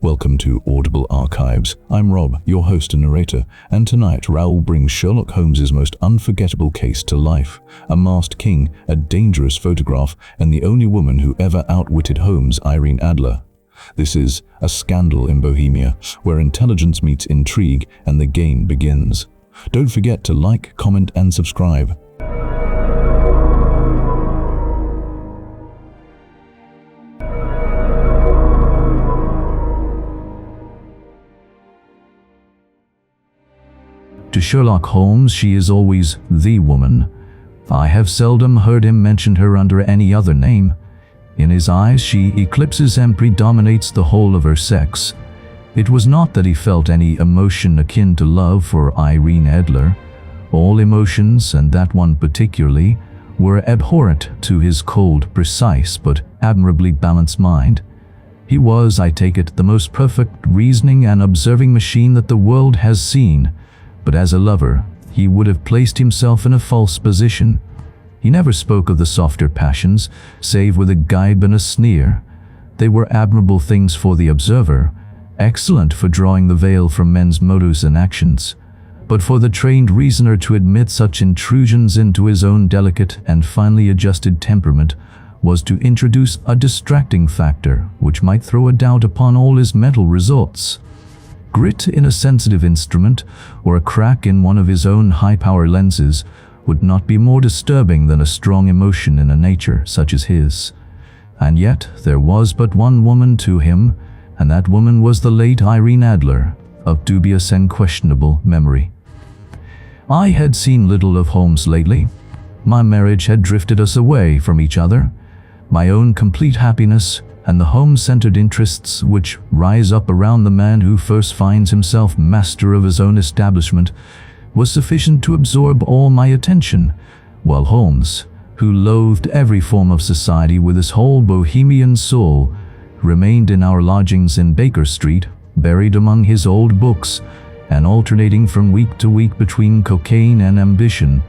Welcome to Audible Archives. I'm Rob, your host and narrator, and tonight Raul brings Sherlock Holmes's most unforgettable case to life. A masked king, a dangerous photograph, and the only woman who ever outwitted Holmes, Irene Adler. This is a scandal in Bohemia, where intelligence meets intrigue and the game begins. Don't forget to like, comment, and subscribe. To Sherlock Holmes, she is always the woman. I have seldom heard him mention her under any other name. In his eyes, she eclipses and predominates the whole of her sex. It was not that he felt any emotion akin to love for Irene Adler. All emotions, and that one particularly, were abhorrent to his cold, precise, but admirably balanced mind. He was, I take it, the most perfect reasoning and observing machine that the world has seen. But as a lover, he would have placed himself in a false position. He never spoke of the softer passions, save with a gibe and a sneer. They were admirable things for the observer, excellent for drawing the veil from men's motives and actions. But for the trained reasoner to admit such intrusions into his own delicate and finely adjusted temperament was to introduce a distracting factor which might throw a doubt upon all his mental results. Grit in a sensitive instrument, or a crack in one of his own high-power lenses, would not be more disturbing than a strong emotion in a nature such as his. And yet there was but one woman to him, and that woman was the late Irene Adler, of dubious and questionable memory. I had seen little of Holmes lately. My marriage had drifted us away from each other. My own complete happiness and the home-centered interests which rise up around the man who first finds himself master of his own establishment was sufficient to absorb all my attention, while Holmes, who loathed every form of society with his whole Bohemian soul, remained in our lodgings in Baker Street, buried among his old books, and alternating from week to week between cocaine and ambition,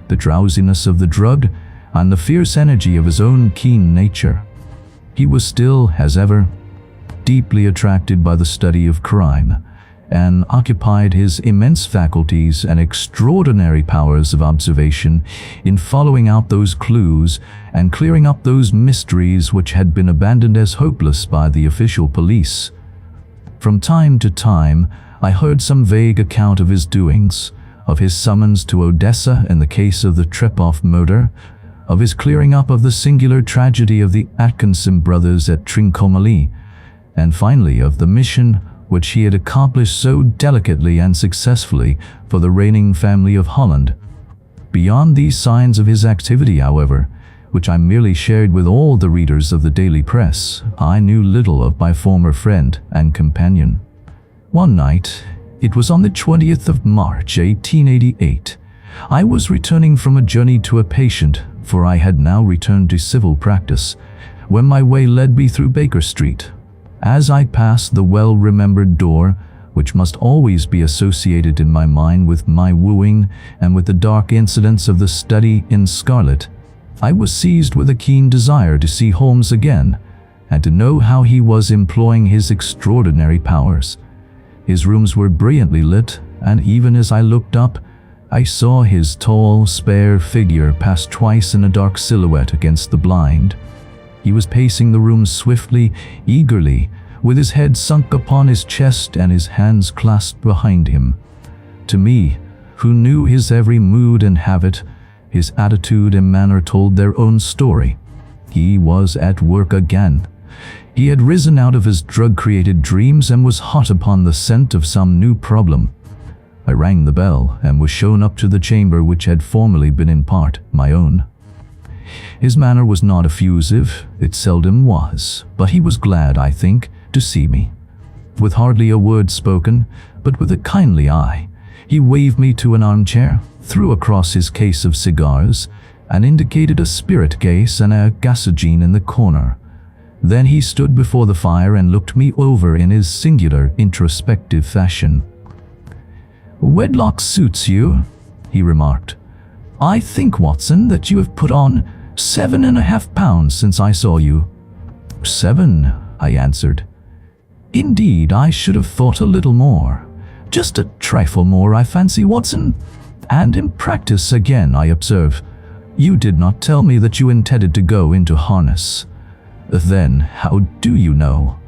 the drowsiness of the drug, and the fierce energy of his own keen nature. He was still, as ever, deeply attracted by the study of crime, and occupied his immense faculties and extraordinary powers of observation in following out those clues and clearing up those mysteries which had been abandoned as hopeless by the official police. From time to time, I heard some vague account of his doings, of his summons to Odessa in the case of the Trepoff murder, of his clearing up of the singular tragedy of the Atkinson brothers at Trincomalee, and finally of the mission which he had accomplished so delicately and successfully for the reigning family of Holland. Beyond these signs of his activity, however, which I merely shared with all the readers of the daily press, I knew little of my former friend and companion. One night, it was on the 20th of March, 1888, I was returning from a journey to a patient, for I had now returned to civil practice, when my way led me through Baker Street. As I passed the well-remembered door, which must always be associated in my mind with my wooing and with the dark incidents of the study in scarlet, I was seized with a keen desire to see Holmes again, and to know how he was employing his extraordinary powers. His rooms were brilliantly lit, and even as I looked up, I saw his tall, spare figure pass twice in a dark silhouette against the blind. He was pacing the room swiftly, eagerly, with his head sunk upon his chest and his hands clasped behind him. To me, who knew his every mood and habit, his attitude and manner told their own story. He was at work again. He had risen out of his drug-created dreams and was hot upon the scent of some new problem. I rang the bell and was shown up to the chamber which had formerly been in part my own. His manner was not effusive, it seldom was, but he was glad, I think, to see me. With hardly a word spoken, but with a kindly eye, he waved me to an armchair, threw across his case of cigars, and indicated a spirit case and a gasogene in the corner. Then he stood before the fire and looked me over in his singular introspective fashion. "Wedlock suits you," he remarked. "I think, Watson, that you have put on 7.5 pounds since I saw you." "7," I answered. Indeed, I should have thought a little more. Just a trifle more, I fancy, Watson. And in practice again, I observe. You did not tell me that you intended to go into harness. Then how do you know?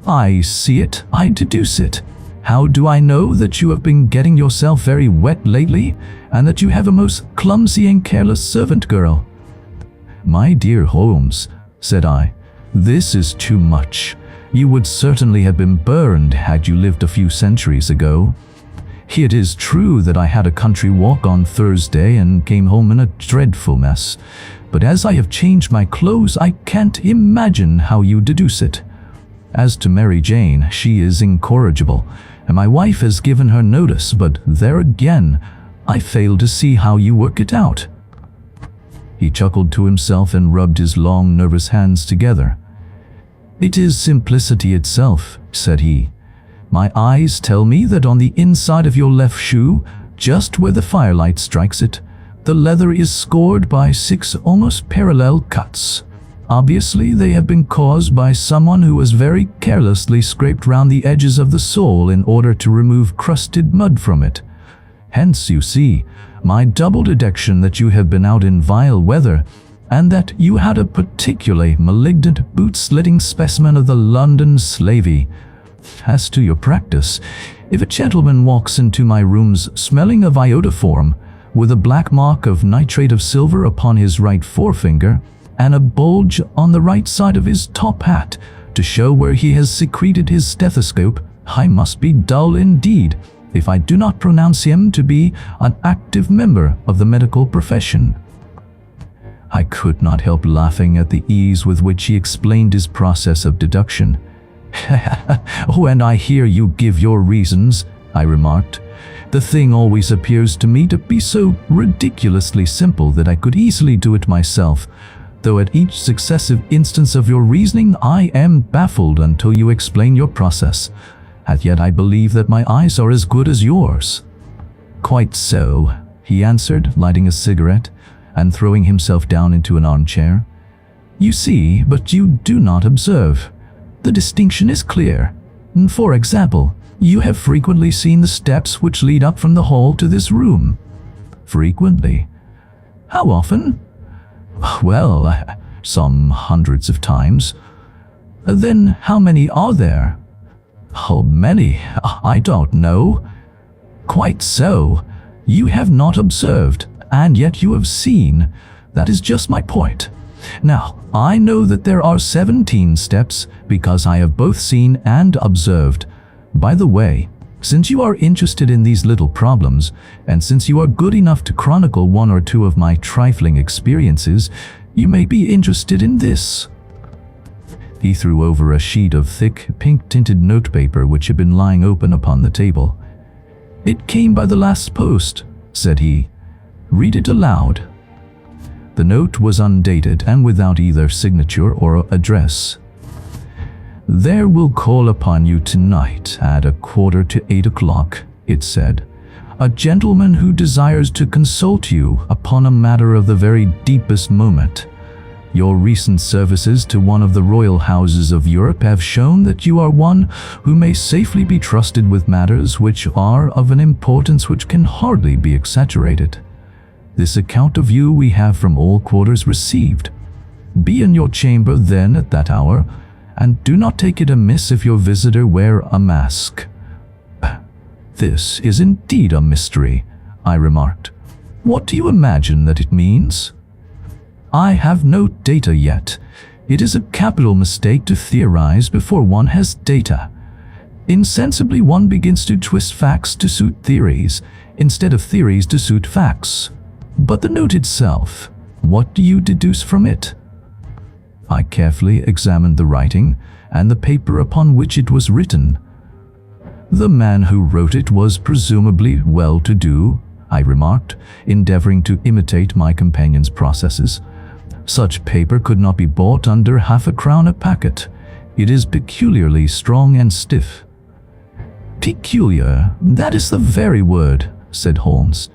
I see it, I deduce it. How do I know that you have been getting yourself very wet lately, and that you have a most clumsy and careless servant girl? My dear Holmes, said I, this is too much. You would certainly have been burned had you lived a few centuries ago. It is true that I had a country walk on Thursday and came home in a dreadful mess, but as I have changed my clothes, I can't imagine how you deduce it. As to Mary Jane, she is incorrigible, and my wife has given her notice, but there again, I fail to see how you work it out. He chuckled to himself and rubbed his long, nervous hands together. It is simplicity itself, said he. My eyes tell me that on the inside of your left shoe, just where the firelight strikes it, the leather is scored by 6 almost parallel cuts. Obviously, they have been caused by someone who has very carelessly scraped round the edges of the sole in order to remove crusted mud from it. Hence, you see, my double deduction that you have been out in vile weather, and that you had a particularly malignant boot-slitting specimen of the London slavey. As to your practice, if a gentleman walks into my rooms smelling of iodoform, with a black mark of nitrate of silver upon his right forefinger, and a bulge on the right side of his top hat to show where he has secreted his stethoscope, I must be dull indeed if I do not pronounce him to be an active member of the medical profession. I could not help laughing at the ease with which he explained his process of deduction. Oh, and I hear you give your reasons, I remarked. The thing always appears to me to be so ridiculously simple that I could easily do it myself, though at each successive instance of your reasoning I am baffled until you explain your process. And yet I believe that my eyes are as good as yours. Quite so, he answered, lighting a cigarette and throwing himself down into an armchair. You see, but you do not observe. The distinction is clear. For example, you have frequently seen the steps which lead up from the hall to this room. Frequently. How often? Well, some hundreds of times. Then how many are there? Oh, many. I don't know. Quite so. You have not observed, and yet you have seen. That is just my point. Now, I know that there are 17 steps because I have both seen and observed. By the way, since you are interested in these little problems, and since you are good enough to chronicle one or two of my trifling experiences, you may be interested in this. He threw over a sheet of thick, pink-tinted notepaper which had been lying open upon the table. It came by the last post, said he. Read it aloud. The note was undated and without either signature or address. There will call upon you tonight at 7:45, it said. A gentleman who desires to consult you upon a matter of the very deepest moment. Your recent services to one of the royal houses of Europe have shown that you are one who may safely be trusted with matters which are of an importance which can hardly be exaggerated. This account of you we have from all quarters received. Be in your chamber then at that hour, and do not take it amiss if your visitor wear a mask. This is indeed a mystery, I remarked. What do you imagine that it means? I have no data yet. It is a capital mistake to theorize before one has data. Insensibly one begins to twist facts to suit theories, instead of theories to suit facts. But the note itself, what do you deduce from it? I carefully examined the writing and the paper upon which it was written. The man who wrote it was presumably well-to-do, I remarked, endeavoring to imitate my companion's processes. Such paper could not be bought under £0.50 a packet. It is peculiarly strong and stiff. Peculiar, that is the very word, said Holmes.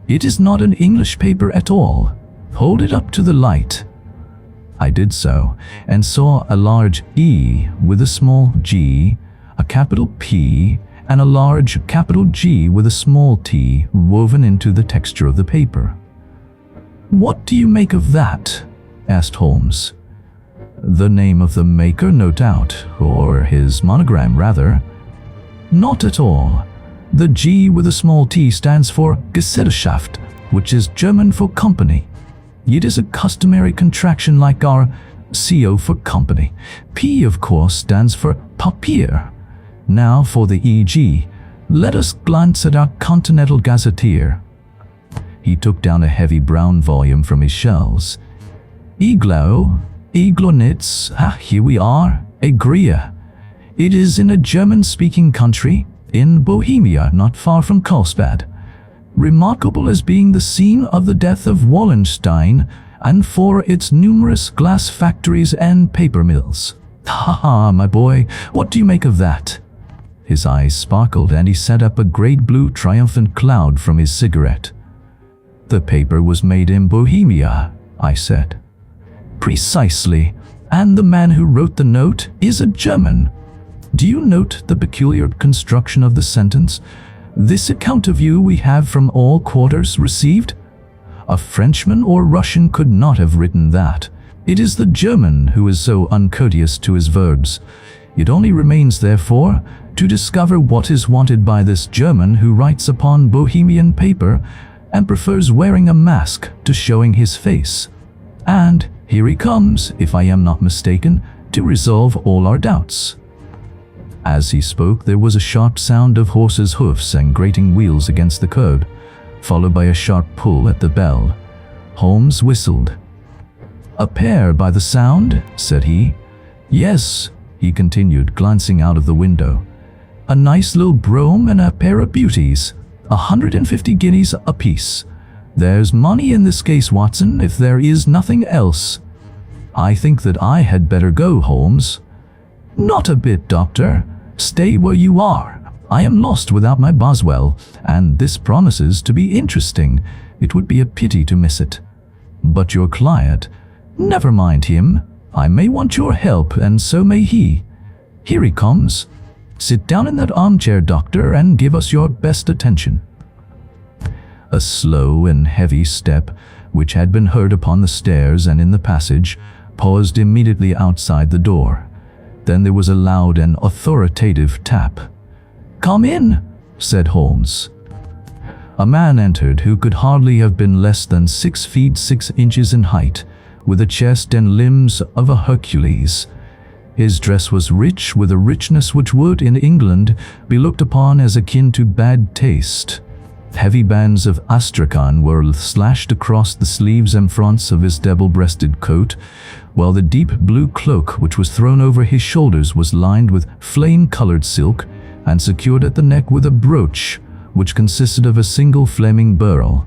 It is not an English paper at all. Hold it up to the light. I did so, and saw a large E with a small g a capital P and a large capital G with a small t woven into the texture of the paper. "What do you make of that?" asked Holmes. "The name of the maker, no doubt, or his monogram, rather." "Not at all. The G with a small t stands for Gesellschaft, which is German for company. It is a customary contraction like our CO for company. P, of course, stands for Papier. Now for the EG, let us glance at our Continental Gazetteer." He took down a heavy brown volume from his shelves. Iglonitz, here we are, Egria. It is in a German-speaking country, in Bohemia, not far from Karlsbad. Remarkable as being the scene of the death of Wallenstein, and for its numerous glass factories and paper mills. Ha, my boy, what do you make of that?" His eyes sparkled and he set up a great-blue triumphant cloud from his cigarette. "The paper was made in Bohemia," I said. "Precisely, and the man who wrote the note is a German. Do you note the peculiar construction of the sentence? 'This account of you we have from all quarters received'? A Frenchman or Russian could not have written that. It is the German who is so uncourteous to his verbs. It only remains, therefore, to discover what is wanted by this German who writes upon Bohemian paper and prefers wearing a mask to showing his face. And here he comes, if I am not mistaken, to resolve all our doubts." As he spoke, there was a sharp sound of horses' hoofs and grating wheels against the curb, followed by a sharp pull at the bell. Holmes whistled. "A pair by the sound," said he. "Yes," he continued, glancing out of the window. "A nice little brougham and a pair of beauties. 150 guineas apiece. There's money in this case, Watson, if there is nothing else." "I think that I had better go, Holmes." "Not a bit, Doctor. Stay where you are. I am lost without my Boswell, and this promises to be interesting. It would be a pity to miss it." "But your client—" "Never mind him. I may want your help, and so may he. Here he comes. Sit down in that armchair, Doctor, and give us your best attention." A slow and heavy step, which had been heard upon the stairs and in the passage, paused immediately outside the door. Then there was a loud and authoritative tap. "Come in," said Holmes. A man entered who could hardly have been less than 6 feet 6 inches in height, with a chest and limbs of a Hercules. His dress was rich, with a richness which would, in England, be looked upon as akin to bad taste. Heavy bands of astrakhan were slashed across the sleeves and fronts of his double-breasted coat, while the deep blue cloak which was thrown over his shoulders was lined with flame-colored silk and secured at the neck with a brooch, which consisted of a single flaming beryl.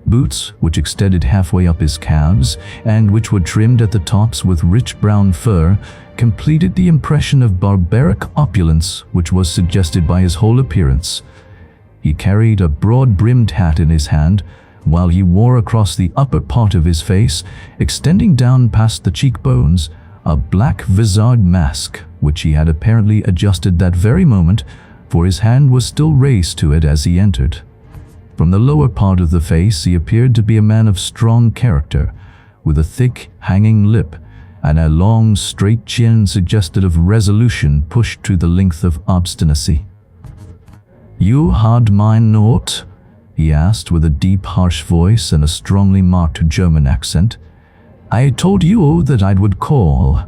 Boots, which extended halfway up his calves, and which were trimmed at the tops with rich brown fur, completed the impression of barbaric opulence which was suggested by his whole appearance. He carried a broad-brimmed hat in his hand, while he wore across the upper part of his face, extending down past the cheekbones, a black vizard mask, which he had apparently adjusted that very moment, for his hand was still raised to it as he entered. From the lower part of the face he appeared to be a man of strong character, with a thick, hanging lip, and a long, straight chin suggested of resolution pushed to the length of obstinacy. "You had mine note?" he asked with a deep, harsh voice and a strongly marked German accent. "I told you that I would call."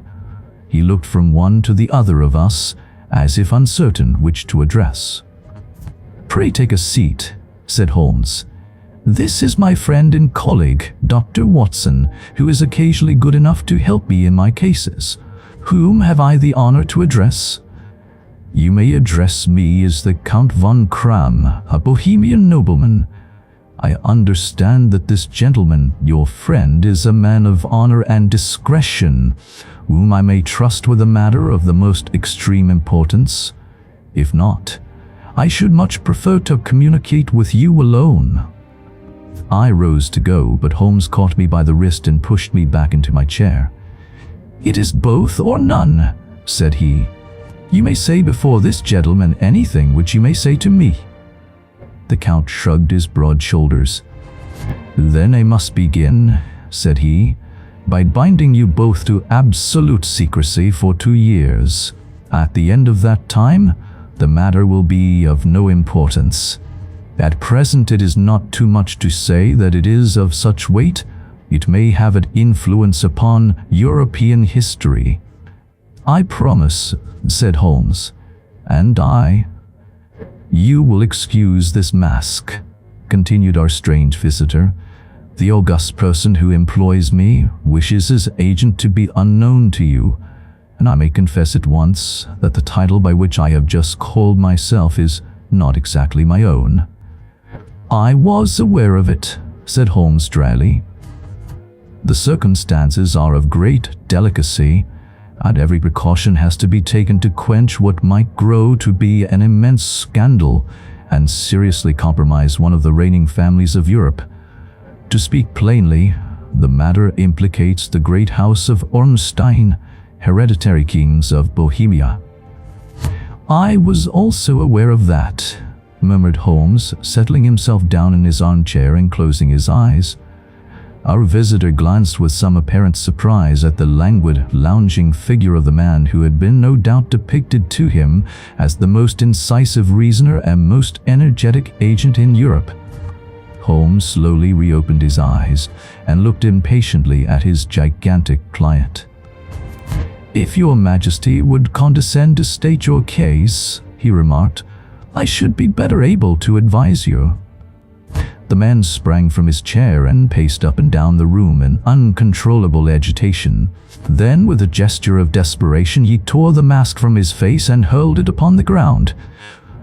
He looked from one to the other of us, as if uncertain which to address. "Pray take a seat," said Holmes. "This is my friend and colleague, Dr. Watson, who is occasionally good enough to help me in my cases. Whom have I the honor to address?" "You may address me as the Count von Kram, a Bohemian nobleman. I understand that this gentleman, your friend, is a man of honor and discretion, whom I may trust with a matter of the most extreme importance. If not, I should much prefer to communicate with you alone." I rose to go, but Holmes caught me by the wrist and pushed me back into my chair. "It is both or none," said he. You may say before this gentleman anything which you may say to me." The Count shrugged his broad shoulders. "Then I must begin," said he, "by binding you both to absolute secrecy for 2 years. At the end of that time, the matter will be of no importance. At present it is not too much to say that it is of such weight, it may have an influence upon European history." "I promise," said Holmes. "And I—" "You will excuse this mask," continued our strange visitor. "The august person who employs me wishes his agent to be unknown to you, and I may confess at once that the title by which I have just called myself is not exactly my own." "I was aware of it," said Holmes dryly. "The circumstances are of great delicacy, and every precaution has to be taken to quench what might grow to be an immense scandal and seriously compromise one of the reigning families of Europe. To speak plainly, the matter implicates the great house of Ormstein, hereditary kings of Bohemia." "I was also aware of that," murmured Holmes, settling himself down in his armchair and closing his eyes. Our visitor glanced with some apparent surprise at the languid, lounging figure of the man who had been no doubt depicted to him as the most incisive reasoner and most energetic agent in Europe. Holmes slowly reopened his eyes and looked impatiently at his gigantic client. "If your Majesty would condescend to state your case," he remarked, "I should be better able to advise you." The man sprang from his chair and paced up and down the room in uncontrollable agitation. Then, with a gesture of desperation, he tore the mask from his face and hurled it upon the ground.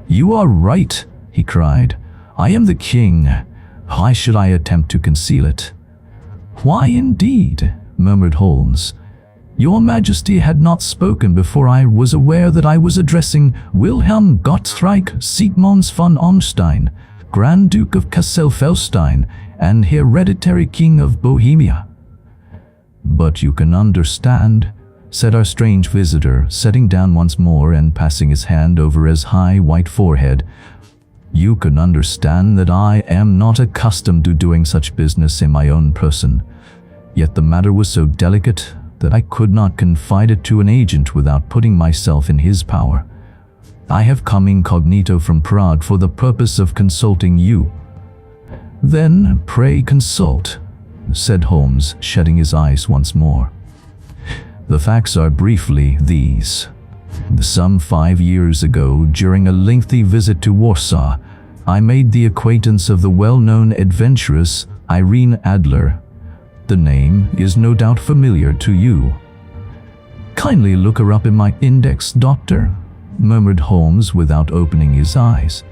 "You are right," he cried. "I am the king. Why should I attempt to conceal it?" "Why indeed?" murmured Holmes. "Your Majesty had not spoken before I was aware that I was addressing Wilhelm Gottfried Siegmunds von Ormstein, Grand Duke of Kassel-Felstein and hereditary King of Bohemia." "But you can understand," said our strange visitor, sitting down once more and passing his hand over his high white forehead. "You can understand that I am not accustomed to doing such business in my own person. Yet the matter was so delicate that I could not confide it to an agent without putting myself in his power. I have come incognito from Prague for the purpose of consulting you." "Then pray consult," said Holmes, shutting his eyes once more. "The facts are briefly these. Some 5 years ago, during a lengthy visit to Warsaw, I made the acquaintance of the well-known adventuress Irene Adler. The name is no doubt familiar to you." "Kindly look her up in my index, Doctor," murmured Holmes without opening his eyes.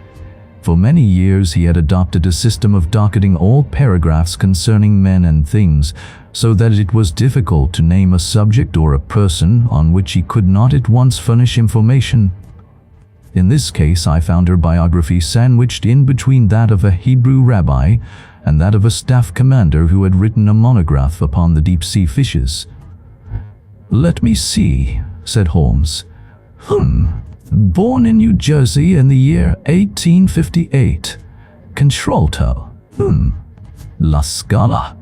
For many years he had adopted a system of docketing all paragraphs concerning men and things, so that it was difficult to name a subject or a person on which he could not at once furnish information. In this case, I found her biography sandwiched in between that of a Hebrew rabbi and that of a staff commander who had written a monograph upon the deep-sea fishes. "Let me see," said Holmes. "Born in New Jersey in the year 1858. Contralto. La Scala.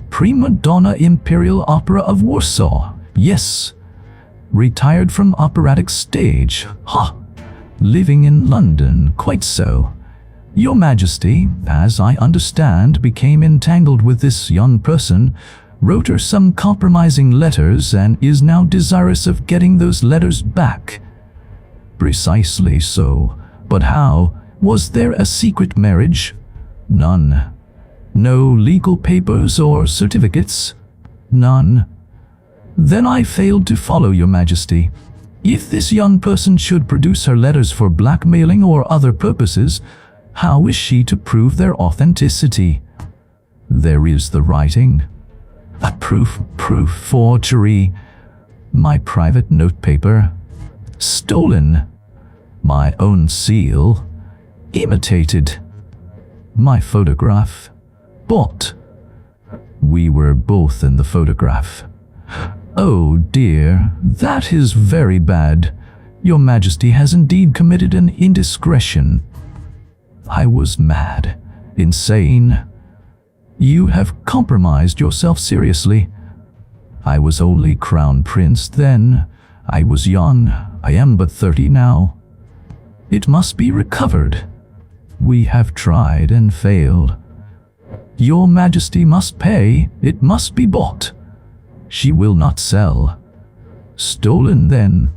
Prima donna Imperial Opera of Warsaw. Yes. Retired from operatic stage. Living in London. Quite so. Your Majesty, as I understand, became entangled with this young person, wrote her some compromising letters, and is now desirous of getting those letters back." "Precisely so. But how? Was there a secret marriage?" "None." "No legal papers or certificates?" "None." "Then I failed to follow, Your Majesty. If this young person should produce her letters for blackmailing or other purposes, how is she to prove their authenticity?" "There is the writing." "A proof forgery." "My private notepaper." "Stolen." "My own seal." "Imitated." "My photograph." "Bought." "We were both in the photograph." "Oh dear, that is very bad. Your Majesty has indeed committed an indiscretion." I was mad, insane. "You have compromised yourself seriously." "I was only crown prince then. I was young. I am but 30 now. It must be recovered. We have tried and failed. Your Majesty must pay. It must be bought. She will not sell." "Stolen then.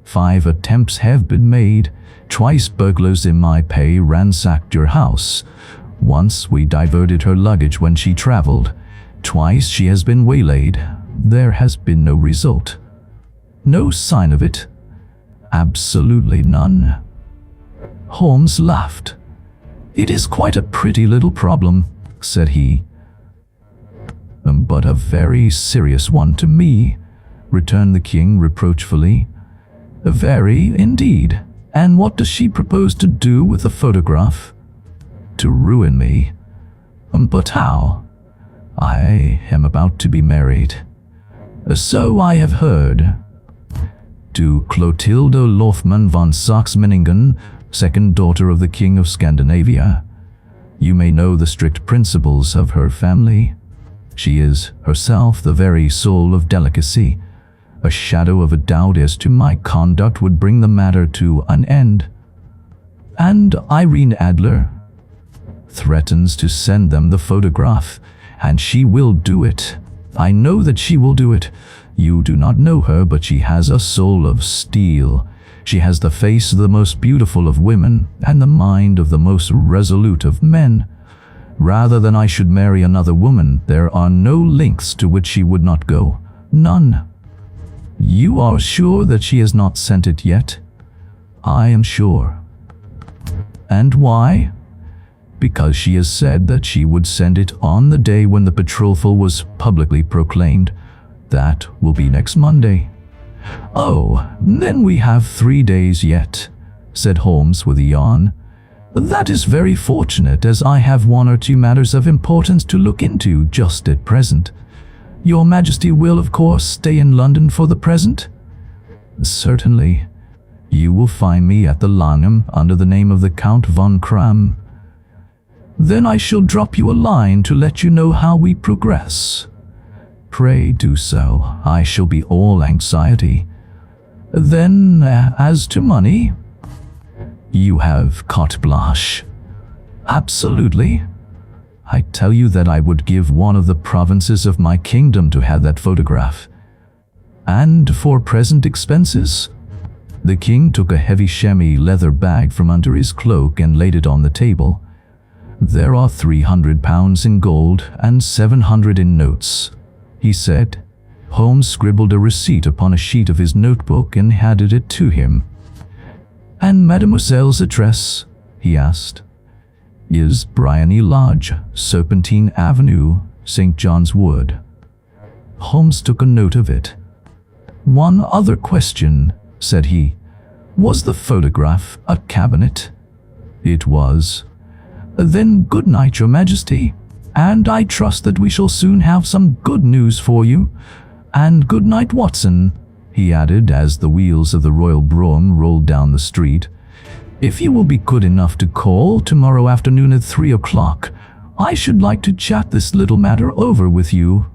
5 attempts have been made. Twice burglars in my pay ransacked your house. Once we diverted her luggage when she traveled. Twice she has been waylaid. There has been no result. No sign of it. Absolutely none." Holmes laughed. "It is quite a pretty little problem," said he. "But a very serious one to me," returned the king reproachfully. "Very indeed. And what does she propose to do with the photograph?" "To ruin me." "But how?" "I am about to be married." "So I have heard." "To Clotilde Lothman von Saxe-Meiningen, second daughter of the King of Scandinavia. You may know the strict principles of her family. She is herself the very soul of delicacy. A shadow of a doubt as to my conduct would bring the matter to an end." "And Irene Adler?" "Threatens to send them the photograph, and she will do it. I know that she will do it. You do not know her, but she has a soul of steel. She has the face of the most beautiful of women and the mind of the most resolute of men. Rather than I should marry another woman, there are no lengths to which she would not go. None." "You are sure that she has not sent it yet?" "I am sure." "And why?" "Because she has said that she would send it on the day when the betrothal was publicly proclaimed. That will be next Monday." "Oh, then we have 3 days yet," said Holmes with a yawn. "That is very fortunate, as I have 1 or 2 matters of importance to look into just at present. Your Majesty will, of course, stay in London for the present?" "Certainly. You will find me at the Langham under the name of the Count von Kram." "Then I shall drop you a line to let you know how we progress." "Pray do so. I shall be all anxiety." "Then, as to money?" "You have carte blanche." "Absolutely." "I tell you that I would give 1 of the provinces of my kingdom to have that photograph." "And for present expenses?" The king took a heavy chamois leather bag from under his cloak and laid it on the table. "There are £300 in gold and 700 in notes," he said. Holmes scribbled a receipt upon a sheet of his notebook and handed it to him. "And mademoiselle's address?" he asked. "Is Briony Lodge, Serpentine Avenue, St. John's Wood." Holmes took a note of it. "One other question," said he. "Was the photograph a cabinet?" "It was." "Then good night, Your Majesty, and I trust that we shall soon have some good news for you. And good night, Watson," he added as the wheels of the royal brougham rolled down the street. "If you will be good enough to call tomorrow afternoon at 3 o'clock, I should like to chat this little matter over with you."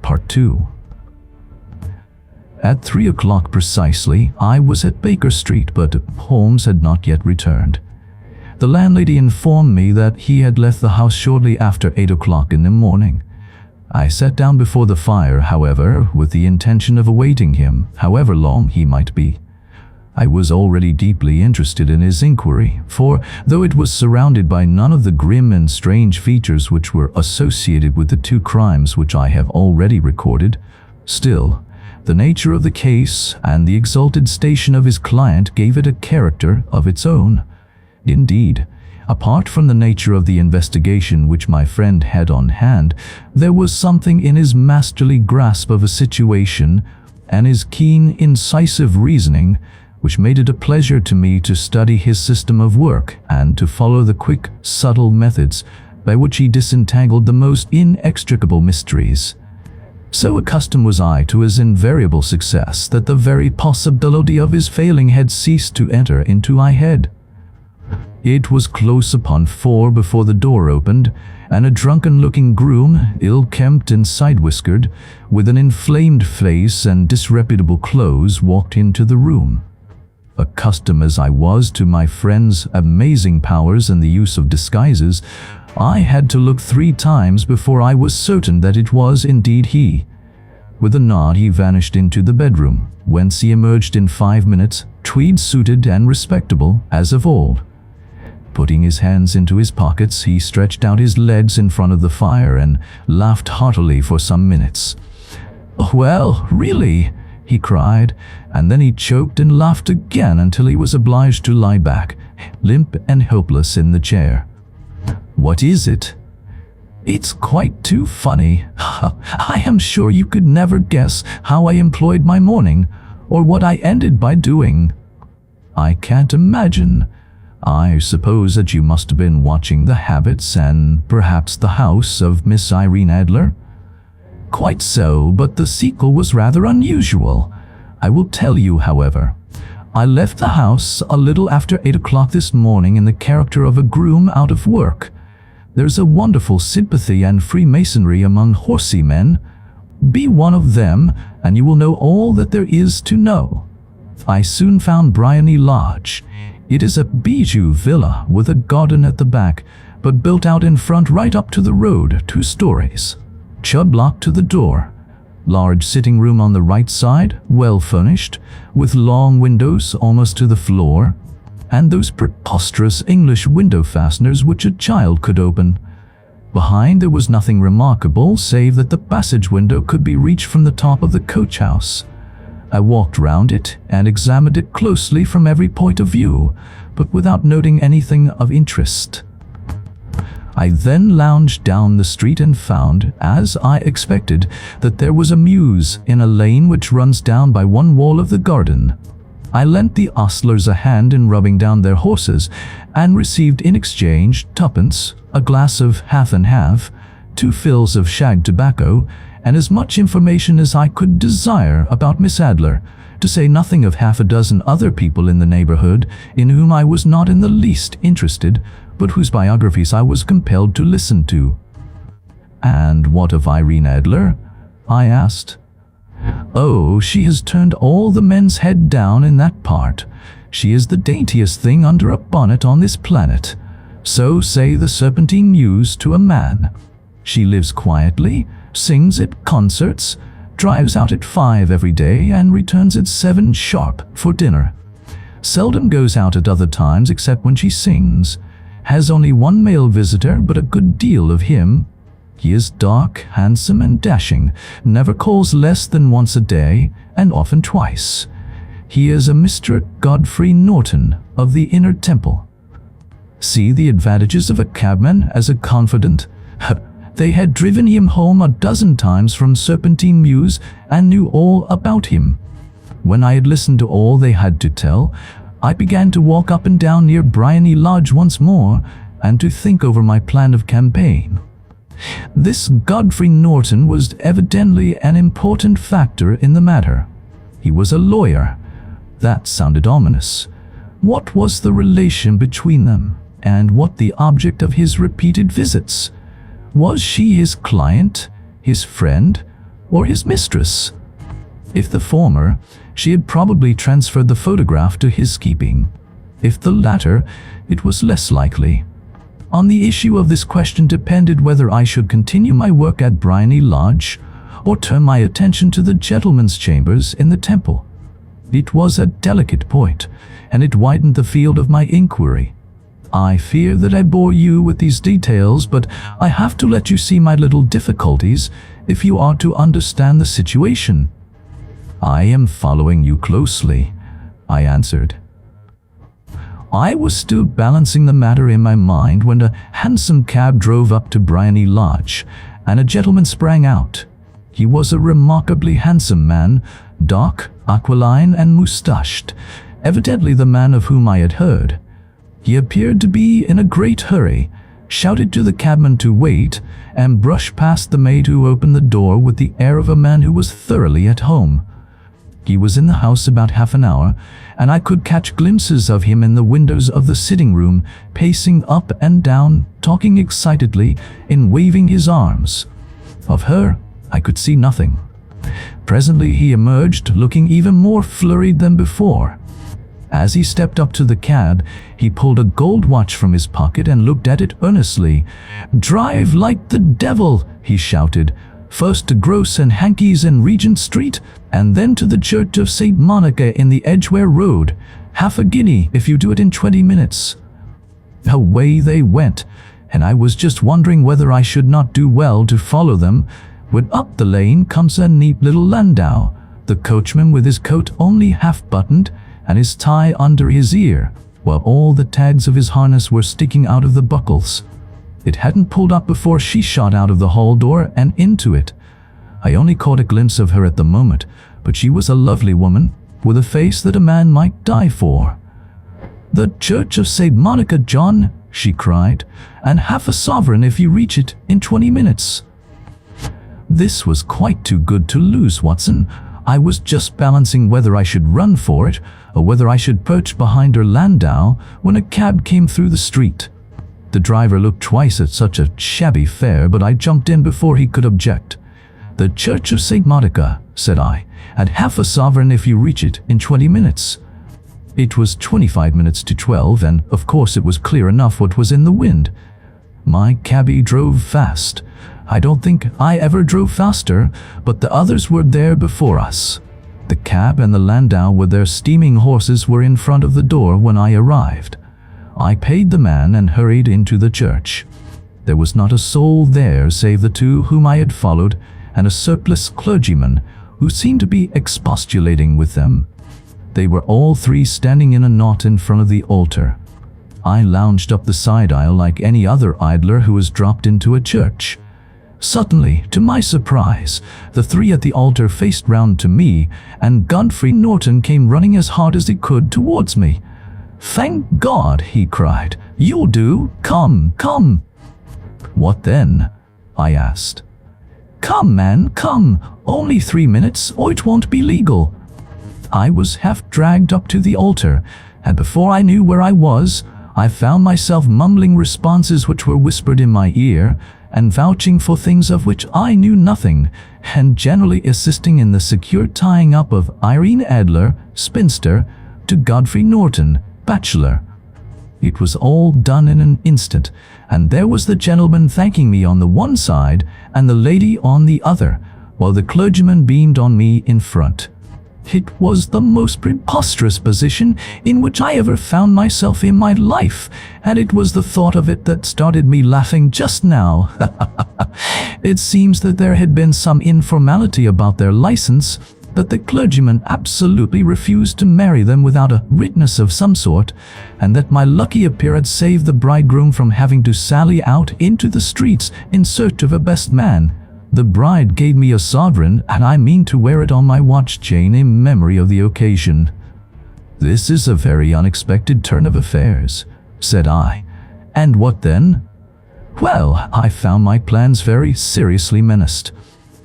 Part 2. At 3 o'clock precisely, I was at Baker Street, but Holmes had not yet returned. The landlady informed me that he had left the house shortly after 8 o'clock in the morning. I sat down before the fire, however, with the intention of awaiting him, however long he might be. I was already deeply interested in his inquiry, for though it was surrounded by none of the grim and strange features which were associated with the 2 crimes which I have already recorded, still, the nature of the case and the exalted station of his client gave it a character of its own. Indeed, apart from the nature of the investigation which my friend had on hand, there was something in his masterly grasp of a situation and his keen, incisive reasoning which made it a pleasure to me to study his system of work and to follow the quick, subtle methods by which he disentangled the most inextricable mysteries. So accustomed was I to his invariable success that the very possibility of his failing had ceased to enter into my head. It was close upon 4 before the door opened, and a drunken-looking groom, ill-kempt and side-whiskered, with an inflamed face and disreputable clothes, walked into the room. Accustomed as I was to my friend's amazing powers and the use of disguises, I had to look 3 times before I was certain that it was indeed he. With a nod, he vanished into the bedroom, whence he emerged in 5 minutes, tweed-suited and respectable as of old. Putting his hands into his pockets, he stretched out his legs in front of the fire and laughed heartily for some minutes. "Well, really," he cried, and then he choked and laughed again until he was obliged to lie back, limp and helpless in the chair. "What is it?" "It's quite too funny. I am sure you could never guess how I employed my morning, or what I ended by doing." "I can't imagine. I suppose that you must have been watching the habits and perhaps the house of Miss Irene Adler?" "Quite so, but the sequel was rather unusual. I will tell you, however. I left the house a little after 8 o'clock this morning in the character of a groom out of work. There's a wonderful sympathy and Freemasonry among horsey men. Be one of them, and you will know all that there is to know. I soon found Briony Lodge. It is a bijou villa with a garden at the back, but built out in front right up to the road, 2 stories. Chubb locked to the door. Large sitting room on the right side, well furnished, with long windows almost to the floor, and those preposterous English window fasteners which a child could open. Behind there was nothing remarkable, save that the passage window could be reached from the top of the coach house. I walked round it and examined it closely from every point of view, but without noting anything of interest. I then lounged down the street and found, as I expected, that there was a mews in a lane which runs down by one wall of the garden. I lent the ostlers a hand in rubbing down their horses, and received in exchange 2pence, a glass of half and half, 2 fills of shag tobacco, and as much information as I could desire about Miss Adler, to say nothing of half a dozen other people in the neighborhood in whom I was not in the least interested, but whose biographies I was compelled to listen to. "And what of Irene Adler?" I asked. "Oh, she has turned all the men's head down in that part. She is the daintiest thing under a bonnet on this planet. So say the Serpentine Mews to a man. She lives quietly, sings at concerts, drives out at 5 every day, and returns at 7 sharp for dinner. Seldom goes out at other times except when she sings. Has only 1 male visitor, but a good deal of him. He is dark, handsome, and dashing, never calls less than once a day, and often twice. He is a Mr. Godfrey Norton of the Inner Temple. See the advantages of a cabman as a confidant. They had driven him home a dozen times from Serpentine Mews and knew all about him. When I had listened to all they had to tell, I began to walk up and down near Briony Lodge once more and to think over my plan of campaign. This Godfrey Norton was evidently an important factor in the matter. He was a lawyer. That sounded ominous. What was the relation between them, and what the object of his repeated visits? Was she his client, his friend, or his mistress? If the former, she had probably transferred the photograph to his keeping. If the latter, it was less likely. On the issue of this question depended whether I should continue my work at Briony Lodge or turn my attention to the gentlemen's chambers in the temple. It was a delicate point, and it widened the field of my inquiry. I fear that I bore you with these details, but I have to let you see my little difficulties if you are to understand the situation. "I am following you closely," I answered. I was still balancing the matter in my mind when a hansom cab drove up to Briony Lodge, and a gentleman sprang out. He was a remarkably handsome man, dark, aquiline, and moustached, evidently the man of whom I had heard. He appeared to be in a great hurry, shouted to the cabman to wait, and brushed past the maid who opened the door with the air of a man who was thoroughly at home. He was in the house about half an hour, and I could catch glimpses of him in the windows of the sitting room, pacing up and down, talking excitedly, and waving his arms. Of her, I could see nothing. Presently he emerged, looking even more flurried than before. As he stepped up to the cab, he pulled a gold watch from his pocket and looked at it earnestly. "Drive like the devil," he shouted. "First to Gross and Hankey's in Regent Street, and then to the Church of St. Monica in the Edgware Road. Half a guinea if you do it in 20 minutes. Away they went, and I was just wondering whether I should not do well to follow them, when up the lane comes a neat little landau, the coachman with his coat only half buttoned, and his tie under his ear, while all the tags of his harness were sticking out of the buckles. It hadn't pulled up before she shot out of the hall door and into it. I only caught a glimpse of her at the moment, but she was a lovely woman, with a face that a man might die for. "The Church of St. Monica, John," she cried, "and half a sovereign if you reach it in 20 minutes. This was quite too good to lose, Watson. I was just balancing whether I should run for it, or whether I should perch behind her landau, when a cab came through the street. The driver looked twice at such a shabby fare, but I jumped in before he could object. "The Church of St. Monica," said I, "at half a sovereign if you reach it in 20 minutes. It was 25 minutes to 12, and of course it was clear enough what was in the wind. My cabby drove fast. I don't think I ever drove faster, but the others were there before us. The cab and the landau with their steaming horses were in front of the door when I arrived. I paid the man and hurried into the church. There was not a soul there save the two whom I had followed, and a surpliced clergyman who seemed to be expostulating with them. They were all three standing in a knot in front of the altar. I lounged up the side aisle like any other idler who has dropped into a church. Suddenly, to my surprise, the three at the altar faced round to me, and Godfrey Norton came running as hard as he could towards me. "Thank God," he cried. "You'll do. Come, come." "What then?" I asked. "Come, man, come. Only 3 minutes, or it won't be legal." I was half dragged up to the altar, and before I knew where I was, I found myself mumbling responses which were whispered in my ear, and vouching for things of which I knew nothing, and generally assisting in the secure tying up of Irene Adler, spinster, to Godfrey Norton, bachelor. It was all done in an instant, and there was the gentleman thanking me on the one side and the lady on the other, while the clergyman beamed on me in front. It was the most preposterous position in which I ever found myself in my life, and it was the thought of it that started me laughing just now. It seems that there had been some informality about their license, that the clergyman absolutely refused to marry them without a witness of some sort, and that my lucky appearance saved the bridegroom from having to sally out into the streets in search of a best man. The bride gave me a sovereign, and I mean to wear it on my watch chain in memory of the occasion. "This is a very unexpected turn of affairs," said I. "And what then?" "Well, I found my plans very seriously menaced.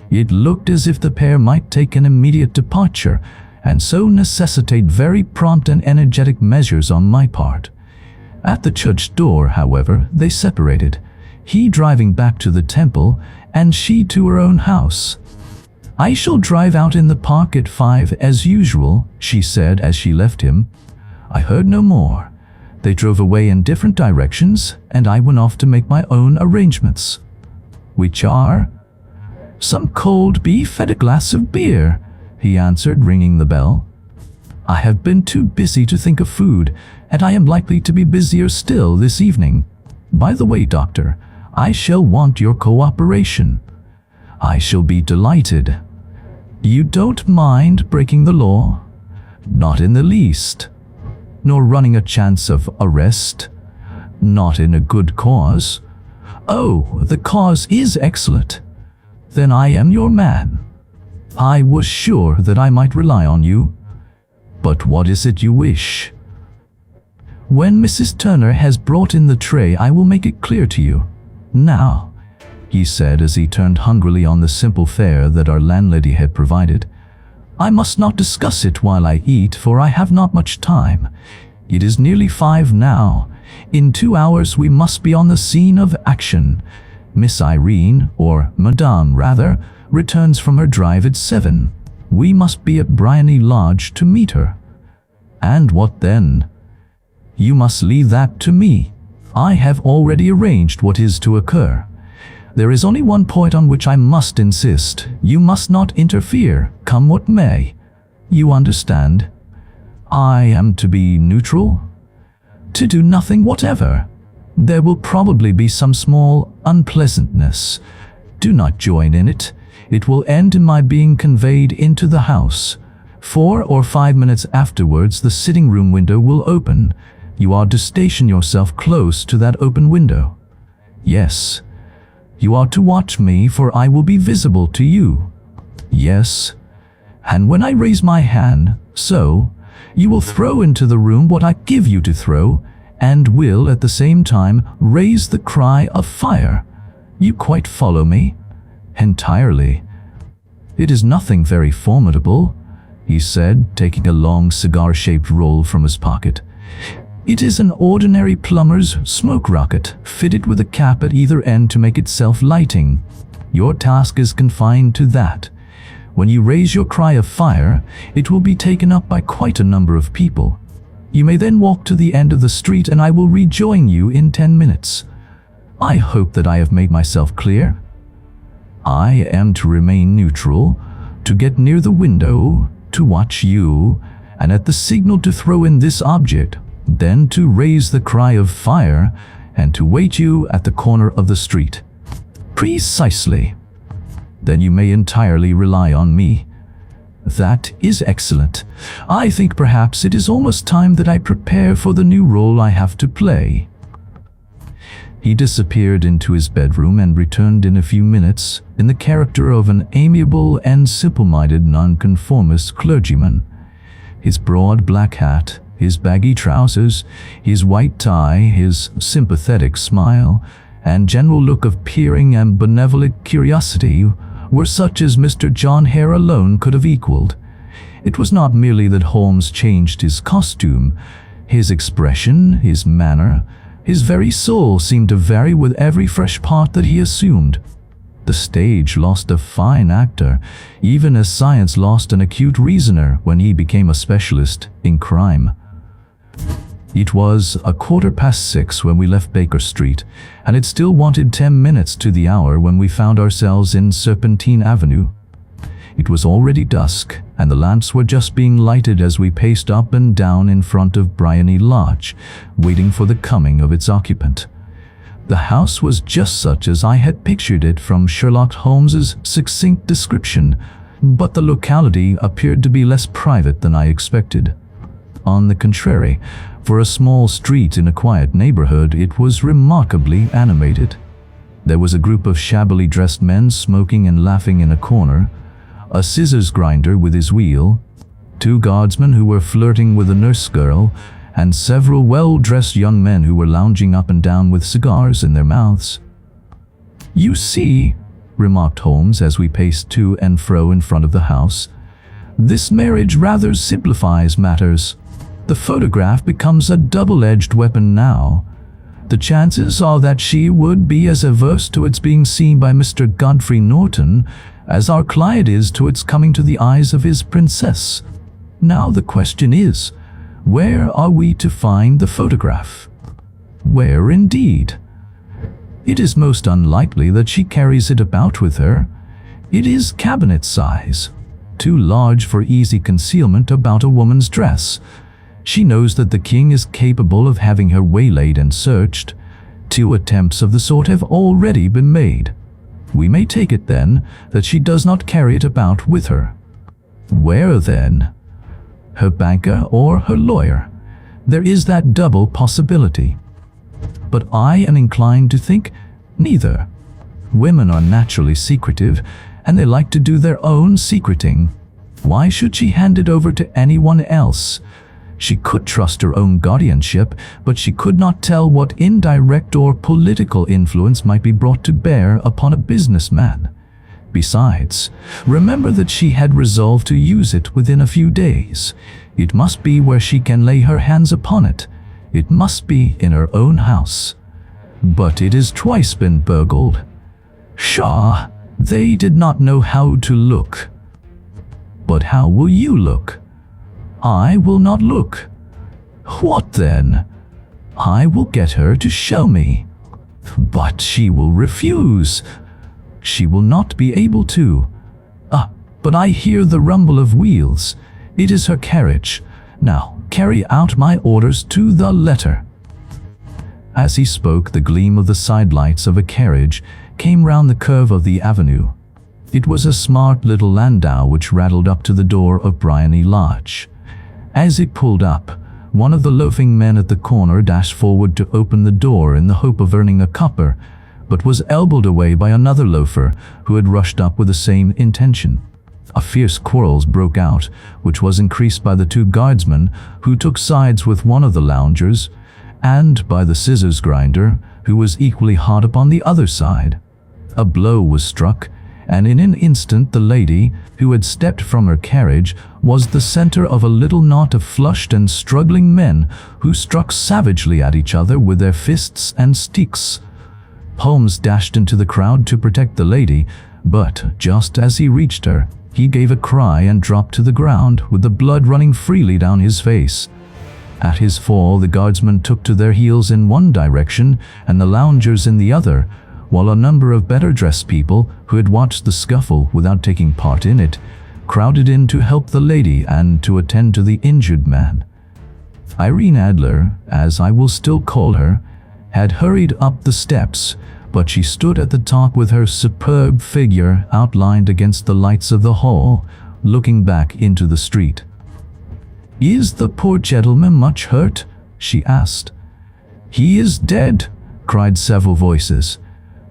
It looked as if the pair might take an immediate departure, and so necessitate very prompt and energetic measures on my part. At the church door, however, they separated, he driving back to the temple, and she to her own house. "I shall drive out in the park at 5 as usual," she said as she left him. I heard no more. They drove away in different directions, and I went off to make my own arrangements. "Which are?" "Some cold beef and a glass of beer," he answered, ringing the bell. "I have been too busy to think of food, and I am likely to be busier still this evening. By the way, Doctor, I shall want your cooperation." "I shall be delighted." "You don't mind breaking the law?" "Not in the least." "Nor running a chance of arrest?" "Not in a good cause." "Oh, the cause is excellent. Then I am your man. I was sure that I might rely on you. But what is it you wish?" When Mrs. Turner has brought in the tray, I will make it clear to you. Now," he said as he turned hungrily on the simple fare that our landlady had provided, "I must not discuss it while I eat, for I have not much time. It is nearly 5 now. In 2 hours we must be on the scene of action. Miss Irene, or Madame rather, returns from her drive at 7. We must be at Briony Lodge to meet her." "And what then?" "You must leave that to me. I have already arranged what is to occur. There is only one point on which I must insist. You must not interfere, come what may. You understand? I am to be neutral? To do nothing whatever. There will probably be some small unpleasantness. Do not join in it. It will end in my being conveyed into the house. 4 or 5 minutes afterwards, the sitting room window will open. You are to station yourself close to that open window. Yes. You are to watch me, for I will be visible to you. Yes. And when I raise my hand, so, you will throw into the room what I give you to throw, and will at the same time raise the cry of fire. You quite follow me?" "Entirely." "It is nothing very formidable," he said, taking a long cigar-shaped roll from his pocket. "It is an ordinary plumber's smoke rocket, fitted with a cap at either end to make it self-lighting. Your task is confined to that. When you raise your cry of fire, it will be taken up by quite a number of people. You may then walk to the end of the street and I will rejoin you in 10 minutes. I hope that I have made myself clear. I am to remain neutral, to get near the window, to watch you, and at the signal to throw in this object, then to raise the cry of fire, and to wait you at the corner of the street." "Precisely." "Then you may entirely rely on me." "That is excellent. I think perhaps it is almost time that I prepare for the new role I have to play." He disappeared into his bedroom and returned in a few minutes in the character of an amiable and simple-minded nonconformist clergyman. His broad black hat, his baggy trousers, his white tie, his sympathetic smile, and general look of peering and benevolent curiosity were such as Mr. John Hare alone could have equaled. It was not merely that Holmes changed his costume. His expression, his manner, his very soul seemed to vary with every fresh part that he assumed. The stage lost a fine actor, even as science lost an acute reasoner when he became a specialist in crime. It was 6:15 when we left Baker Street, and it still wanted 10 minutes to the hour when we found ourselves in Serpentine Avenue. It was already dusk, and the lamps were just being lighted as we paced up and down in front of Briony Lodge, waiting for the coming of its occupant. The house was just such as I had pictured it from Sherlock Holmes's succinct description, but the locality appeared to be less private than I expected. On the contrary, for a small street in a quiet neighborhood, it was remarkably animated. There was a group of shabbily dressed men smoking and laughing in a corner, a scissors grinder with his wheel, 2 guardsmen who were flirting with a nurse girl, and several well-dressed young men who were lounging up and down with cigars in their mouths. "You see," remarked Holmes as we paced to and fro in front of the house, "this marriage rather simplifies matters. The photograph becomes a double-edged weapon now. The chances are that she would be as averse to its being seen by Mr. Godfrey Norton as our client is to its coming to the eyes of his princess. Now the question is, where are we to find the photograph?" "Where indeed? It is most unlikely that she carries it about with her. It is cabinet size, too large for easy concealment about a woman's dress. She knows that the king is capable of having her waylaid and searched. 2 attempts of the sort have already been made. We may take it, then, that she does not carry it about with her. Where, then? Her banker or her lawyer? There is that double possibility. But I am inclined to think neither. Women are naturally secretive, and they like to do their own secreting. Why should she hand it over to anyone else? She could trust her own guardianship, but she could not tell what indirect or political influence might be brought to bear upon a businessman. Besides, remember that she had resolved to use it within a few days. It must be where she can lay her hands upon it. It must be in her own house. But it has twice been burgled. Pshaw, they did not know how to look. But how will you look? I will not look. What then? I will get her to show me. But she will refuse. She will not be able to. But I hear the rumble of wheels. It is her carriage. Now, carry out my orders to the letter. As he spoke, the gleam of the sidelights of a carriage came round the curve of the avenue. It was a smart little landau which rattled up to the door of Briony Lodge. As it pulled up, one of the loafing men at the corner dashed forward to open the door in the hope of earning a copper, but was elbowed away by another loafer who had rushed up with the same intention. A fierce quarrel broke out, which was increased by the two guardsmen who took sides with one of the loungers, and by the scissors grinder, who was equally hot upon the other side. A blow was struck, and in an instant the lady, who had stepped from her carriage, was the center of a little knot of flushed and struggling men who struck savagely at each other with their fists and sticks. Holmes dashed into the crowd to protect the lady, but just as he reached her, he gave a cry and dropped to the ground with the blood running freely down his face. At his fall, the guardsmen took to their heels in one direction and the loungers in the other, while a number of better-dressed people who had watched the scuffle without taking part in it crowded in to help the lady and to attend to the injured man. Irene Adler, as I will still call her, had hurried up the steps, but she stood at the top with her superb figure outlined against the lights of the hall, looking back into the street. "Is the poor gentleman much hurt?" she asked. "He is dead," cried several voices.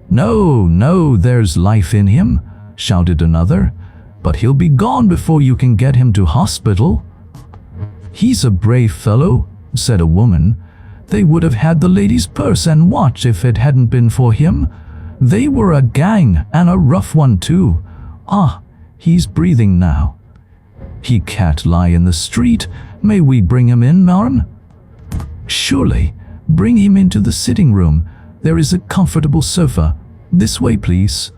No, there's life in him," shouted another, "but he'll be gone before you can get him to hospital." "He's a brave fellow," said a woman. "They would have had the lady's purse and watch if it hadn't been for him. They were a gang, and a rough one too. He's breathing now." "He can't lie in the street. May we bring him in, madam?" "Surely. Bring him into the sitting room. There is a comfortable sofa. This way, please."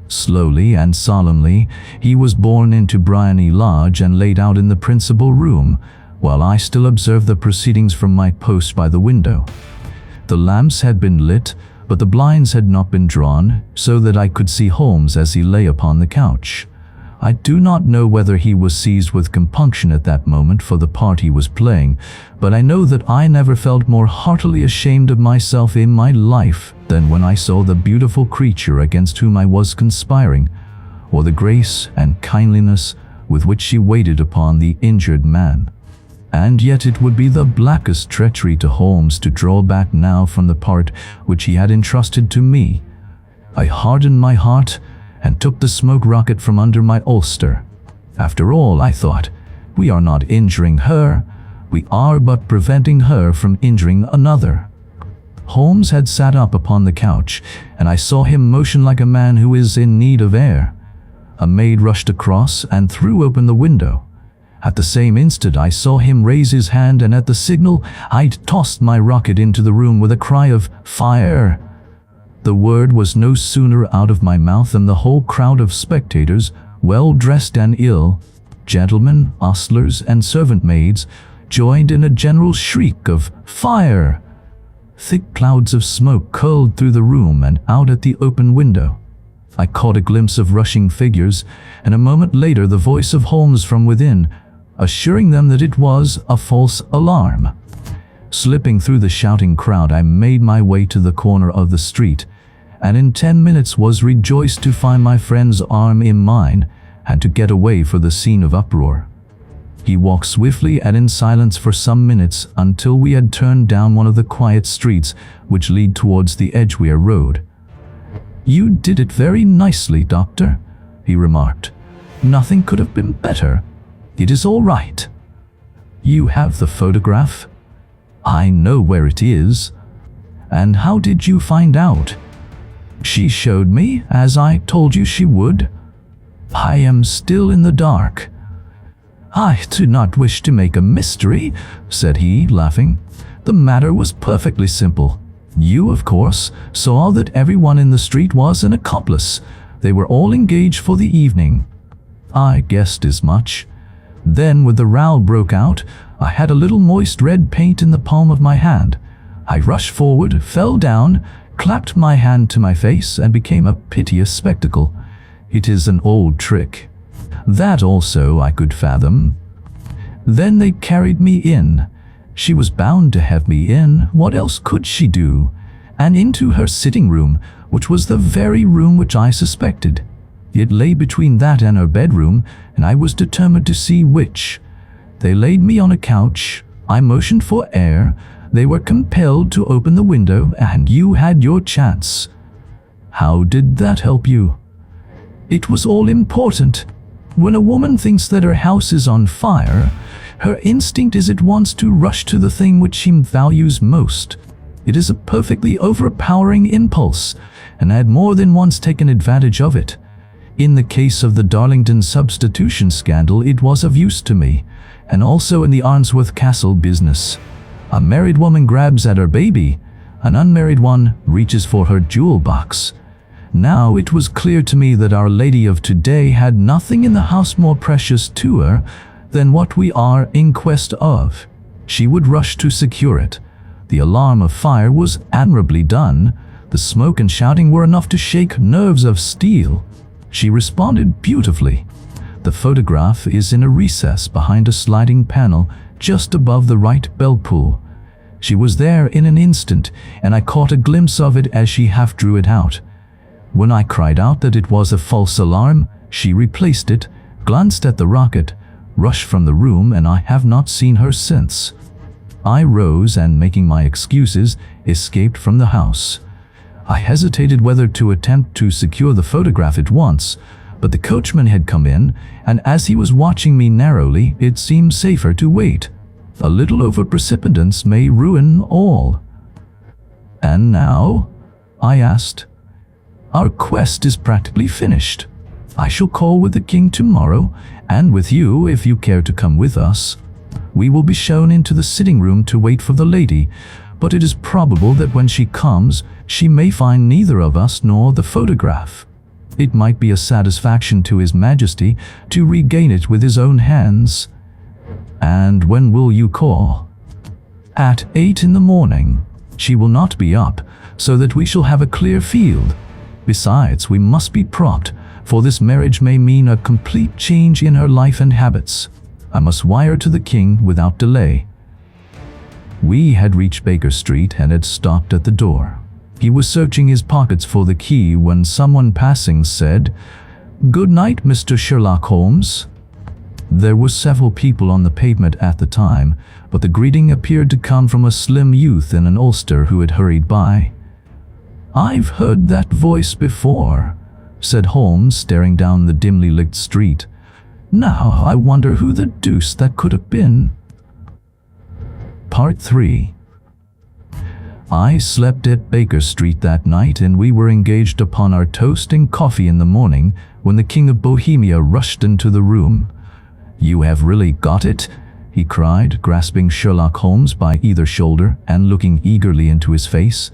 Slowly and solemnly, he was borne into Briony Lodge and laid out in the principal room, while I still observed the proceedings from my post by the window. The lamps had been lit, but the blinds had not been drawn, so that I could see Holmes as he lay upon the couch. I do not know whether he was seized with compunction at that moment for the part he was playing, but I know that I never felt more heartily ashamed of myself in my life than when I saw the beautiful creature against whom I was conspiring, or the grace and kindliness with which she waited upon the injured man. And yet it would be the blackest treachery to Holmes to draw back now from the part which he had entrusted to me. I hardened my heart and took the smoke rocket from under my ulster. After all, I thought, we are not injuring her, we are but preventing her from injuring another. Holmes had sat up upon the couch, and I saw him motion like a man who is in need of air. A maid rushed across and threw open the window. At the same instant I saw him raise his hand, and at the signal I tossed my rocket into the room with a cry of "Fire!" The word was no sooner out of my mouth than the whole crowd of spectators, well dressed and ill, gentlemen, ostlers, and servant maids, joined in a general shriek of "Fire!" Thick clouds of smoke curled through the room and out at the open window. I caught a glimpse of rushing figures, and a moment later the voice of Holmes from within, assuring them that it was a false alarm. Slipping through the shouting crowd, I made my way to the corner of the street, and in 10 minutes was rejoiced to find my friend's arm in mine and to get away for the scene of uproar. He walked swiftly and in silence for some minutes until we had turned down one of the quiet streets which lead towards the Edgware Road. "You did it very nicely, Doctor," he remarked. "Nothing could have been better. It is all right." You have the photograph? I know where it is. And how did you find out? She showed me, as I told you she would. I am still in the dark. I do not wish to make a mystery, said he, laughing. The matter was perfectly simple. You, of course, saw that everyone in the street was an accomplice. They were all engaged for the evening. I guessed as much. Then, when the row broke out, I had a little moist red paint in the palm of my hand. I rushed forward, fell down, clapped my hand to my face, and became a piteous spectacle. It is an old trick. That also I could fathom. Then they carried me in. She was bound to have me in. What else could she do? And into her sitting room, which was the very room which I suspected. It lay between that and her bedroom, and I was determined to see which. They laid me on a couch. I motioned for air. They were compelled to open the window, and you had your chance. How did that help you? It was all important. When a woman thinks that her house is on fire, her instinct is at once to rush to the thing which she values most. It is a perfectly overpowering impulse, and I had more than once taken advantage of it. In the case of the Darlington substitution scandal, it was of use to me, and also in the Arnsworth Castle business. A married woman grabs at her baby, an unmarried one reaches for her jewel box. Now it was clear to me that Our Lady of today had nothing in the house more precious to her than what we are in quest of. She would rush to secure it. The alarm of fire was admirably done. The smoke and shouting were enough to shake nerves of steel. She responded beautifully. The photograph is in a recess behind a sliding panel just above the right bell pull. She was there in an instant, and I caught a glimpse of it as she half drew it out. When I cried out that it was a false alarm, she replaced it, glanced at the rocket, rushed from the room, and I have not seen her since. I rose and, making my excuses, escaped from the house. I hesitated whether to attempt to secure the photograph at once, but the coachman had come in, and as he was watching me narrowly, it seemed safer to wait. A little over-precipitance may ruin all. And now? I asked. Our quest is practically finished. I shall call with the king tomorrow, and with you if you care to come with us. We will be shown into the sitting room to wait for the lady, but it is probable that when she comes, she may find neither of us nor the photograph. It might be a satisfaction to His Majesty to regain it with his own hands. And when will you call? At 8 in the morning. She will not be up, so that we shall have a clear field. Besides, we must be prompt, for this marriage may mean a complete change in her life and habits. I must wire to the king without delay. We had reached Baker Street and had stopped at the door. He was searching his pockets for the key when someone passing said, "Good night, Mr. Sherlock Holmes." There were several people on the pavement at the time, but the greeting appeared to come from a slim youth in an ulster who had hurried by. "I've heard that voice before," said Holmes, staring down the dimly lit street. "Now I wonder who the deuce that could have been." Part 3. I slept at Baker Street that night, and we were engaged upon our toast and coffee in the morning when the King of Bohemia rushed into the room. "You have really got it?" he cried, grasping Sherlock Holmes by either shoulder and looking eagerly into his face.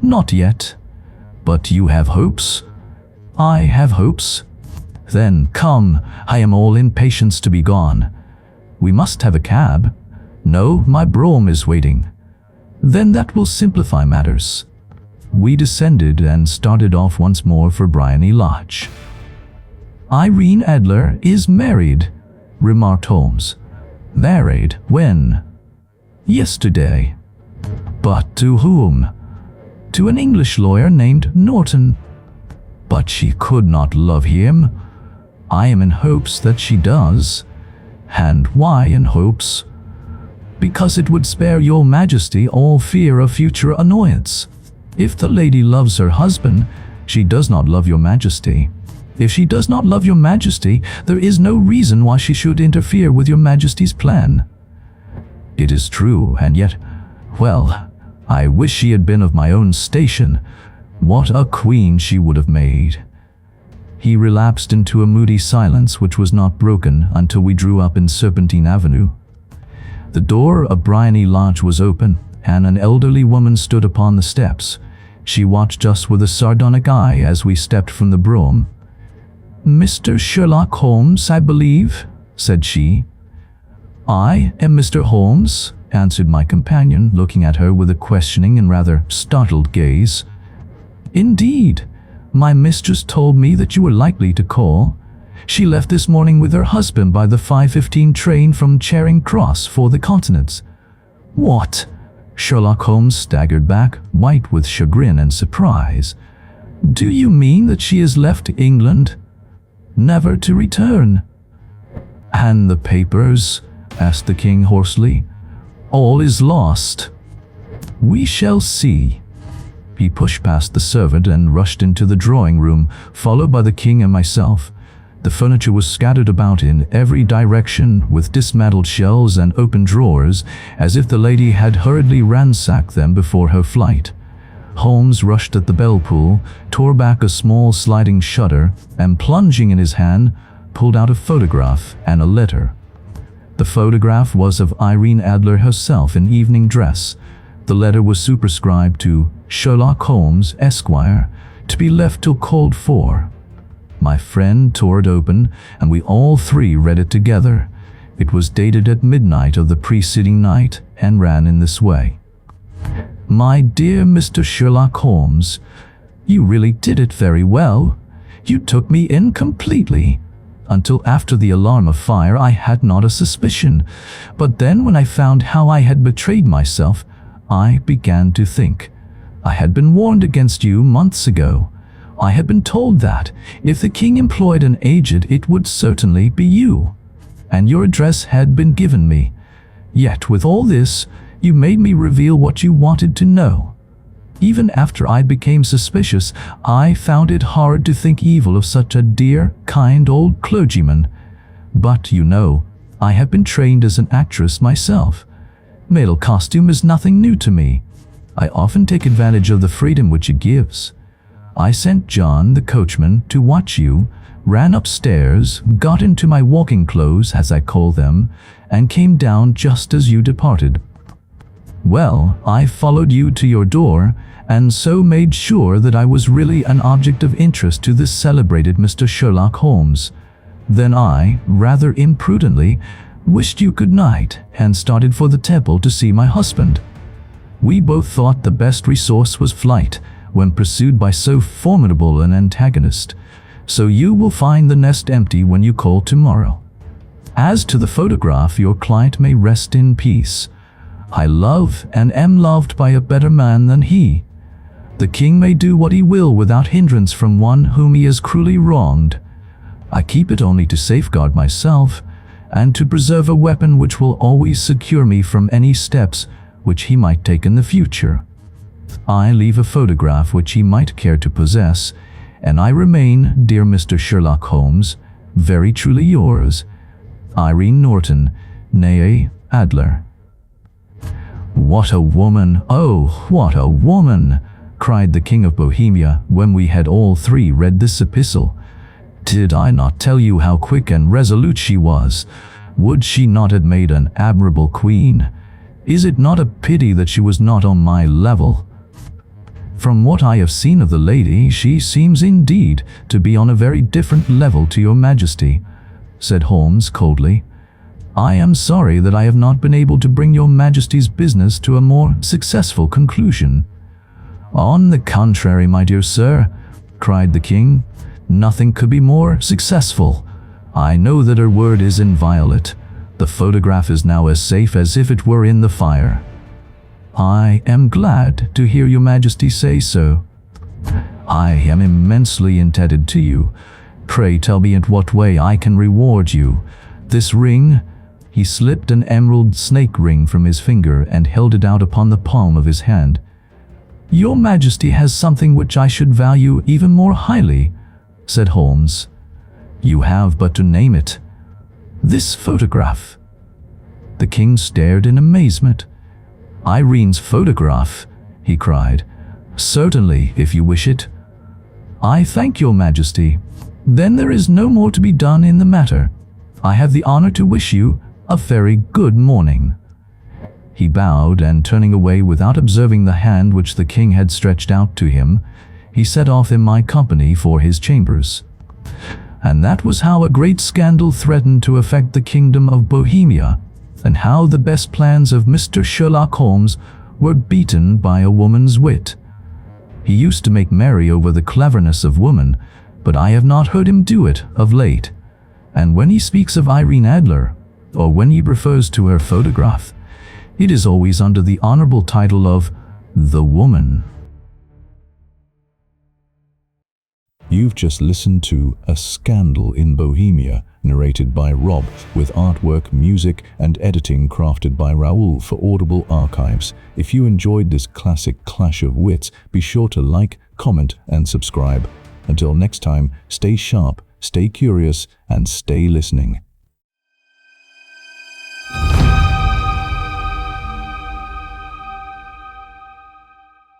"Not yet. But you have hopes?" "I have hopes." "Then come, I am all impatience to be gone." "We must have a cab." "No, my brougham is waiting." "Then that will simplify matters." We descended and started off once more for Briony Lodge. "Irene Adler is married," remarked Holmes. "Married? When?" "Yesterday." "But to whom?" "To an English lawyer named Norton." "But she could not love him." "I am in hopes that she does." "And why in hopes?" "Because it would spare your Majesty all fear of future annoyance. If the lady loves her husband, she does not love your Majesty. If she does not love your Majesty, there is no reason why she should interfere with your Majesty's plan." It is true, and yet, well, I wish she had been of my own station. What a queen she would have made." He relapsed into a moody silence which was not broken until we drew up in Serpentine Avenue. The door of Briony Lodge was open, and an elderly woman stood upon the steps. She watched us with a sardonic eye as we stepped from the brougham. "Mr. Sherlock Holmes, I believe," said she. "I am Mr. Holmes," answered my companion, looking at her with a questioning and rather startled gaze. "Indeed. My mistress told me that you were likely to call. She left this morning with her husband by the 5:15 train from Charing Cross for the continent." "What?" Sherlock Holmes staggered back, white with chagrin and surprise. "Do you mean that she has left England, never to return?" "And the papers?" asked the king hoarsely. "All is lost." "We shall see." He pushed past the servant and rushed into the drawing room, followed by the king and myself. The furniture was scattered about in every direction, with dismantled shelves and open drawers, as if the lady had hurriedly ransacked them before her flight. Holmes rushed at the bell pull, tore back a small sliding shutter, and plunging in his hand, pulled out a photograph and a letter. The photograph was of Irene Adler herself in evening dress. The letter was superscribed to Sherlock Holmes, Esquire, to be left till called for. My friend tore it open, and we all three read it together. It was dated at midnight of the preceding night, and ran in this way. "My dear Mr. Sherlock Holmes, you really did it very well. You took me in completely. Until after the alarm of fire, I had not a suspicion. But then when I found how I had betrayed myself, I began to think. I had been warned against you months ago. I had been told that, if the king employed an agent, it would certainly be you. And your address had been given me. Yet with all this, you made me reveal what you wanted to know. Even after I became suspicious, I found it hard to think evil of such a dear, kind old clergyman. But you know, I have been trained as an actress myself. Male costume is nothing new to me. I often take advantage of the freedom which it gives. I sent John, the coachman, to watch you, ran upstairs, got into my walking clothes, as I call them, and came down just as you departed. Well, I followed you to your door, and so made sure that I was really an object of interest to this celebrated Mr. Sherlock Holmes. Then I, rather imprudently, wished you good night, and started for the temple to see my husband. We both thought the best resource was flight, when pursued by so formidable an antagonist. So you will find the nest empty when you call tomorrow. As to the photograph, your client may rest in peace. I love and am loved by a better man than he. The king may do what he will without hindrance from one whom he has cruelly wronged. I keep it only to safeguard myself, and to preserve a weapon which will always secure me from any steps which he might take in the future. I leave a photograph which he might care to possess, and I remain, dear Mr. Sherlock Holmes, very truly yours, Irene Norton, née Adler." "What a woman! Oh, what a woman!" cried the King of Bohemia when we had all three read this epistle. "Did I not tell you how quick and resolute she was? Would she not have made an admirable queen? Is it not a pity that she was not on my level?" "From what I have seen of the lady, she seems indeed to be on a very different level to your Majesty," said Holmes coldly. "I am sorry that I have not been able to bring your Majesty's business to a more successful conclusion." "On the contrary, my dear sir," cried the king, "nothing could be more successful. I know that her word is inviolate. The photograph is now as safe as if it were in the fire." "I am glad to hear your Majesty say so." "I am immensely indebted to you. Pray tell me in what way I can reward you. This ring—" He slipped an emerald snake ring from his finger and held it out upon the palm of his hand. "Your Majesty has something which I should value even more highly," said Holmes. "You have but to name it." "This photograph." The king stared in amazement. "Irene's photograph," he cried. "Certainly, if you wish it." "I thank your majesty. Then there is no more to be done in the matter. I have the honor to wish you a very good morning." He bowed, and turning away without observing the hand which the king had stretched out to him, he set off in my company for his chambers. And that was how a great scandal threatened to affect the kingdom of Bohemia, and how the best plans of Mr. Sherlock Holmes were beaten by a woman's wit. He used to make merry over the cleverness of women, but I have not heard him do it of late. And when he speaks of Irene Adler, or when he refers to her photograph, it is always under the honorable title of the woman. You've just listened to A Scandal in Bohemia, narrated by Rob, with artwork, music, and editing crafted by Raul for Audible Archives. If you enjoyed this classic clash of wits, be sure to like, comment, and subscribe. Until next time, stay sharp, stay curious, and stay listening.